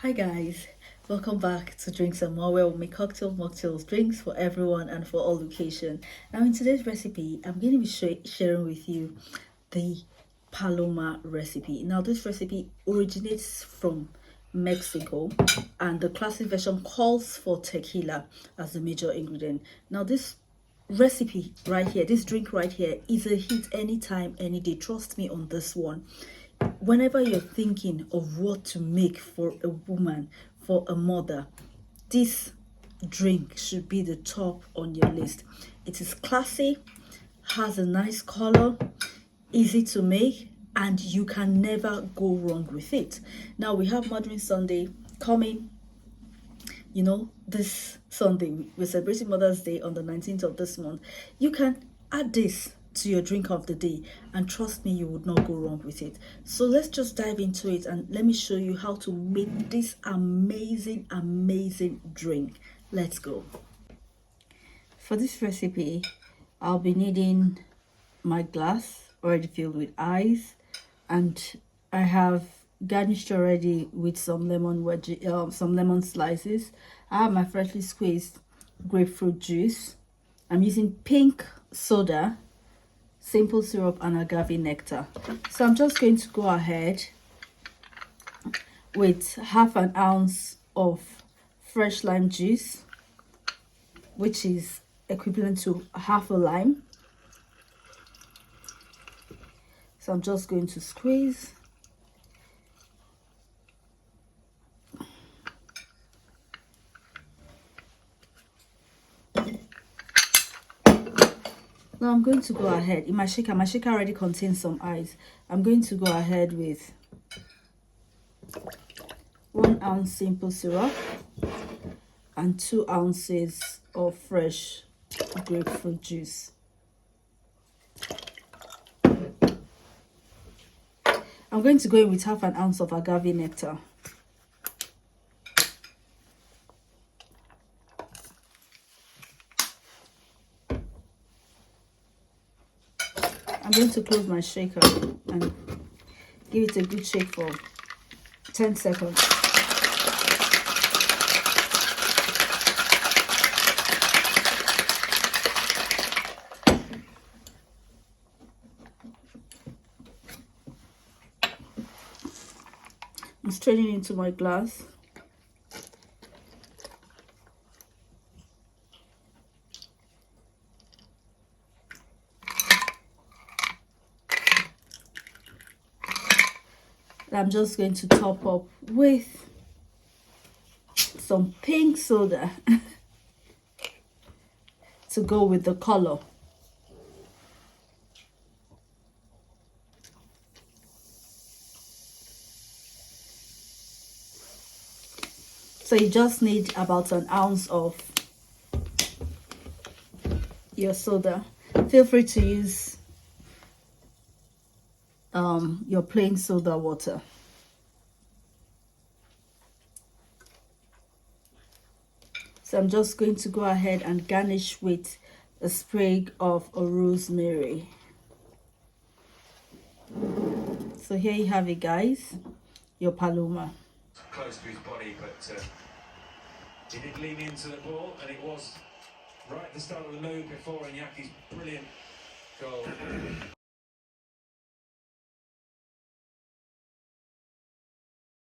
Hi guys, welcome back to Drinks and More, where we make mocktails, drinks for everyone and for all occasion. Now in today's recipe, I'm going to be sharing with you the Paloma recipe. Now this recipe originates from Mexico, and the classic version calls for tequila as the major ingredient. Now this recipe right here, this drink right here, is a hit anytime, any day. Trust me on this one. Whenever you're thinking of what to make for a woman, for a mother, this drink should be the top on your list. It is classy, has a nice color, easy to make, and you can never go wrong with it. Now we have Mother's Sunday coming. This Sunday we're celebrating Mother's Day on the 19th of this month. You can add this to your drink of the day, and trust me, you would not go wrong with it. So let's just dive into it, and let me show you how to make this amazing drink. Let's go. For this recipe, I'll be needing my glass already filled with ice, and I have garnished already with some lemon slices. I have my freshly squeezed grapefruit juice. I'm using pink soda, simple syrup, and agave nectar. So I'm just going to go ahead with half an ounce of fresh lime juice, which is equivalent to half a lime. So I'm just going to squeeze. Now I'm going to go ahead in my shaker. My shaker already contains some ice. I'm going to go ahead with 1 ounce simple syrup and 2 ounces of fresh grapefruit juice. I'm going to go in with half an ounce of agave nectar. I'm going to close my shaker and give it a good shake for 10 seconds. I'm straining into my glass. I'm just going to top up with some pink soda to go with the color. So you just need about an ounce of your soda. Feel free to use your plain soda water. So I'm just going to go ahead and garnish with a sprig of a rosemary. So here you have it, guys, your Paloma. Close to his body, but he did lean into the ball, and it was right at the start of the move before Inyaki's brilliant goal.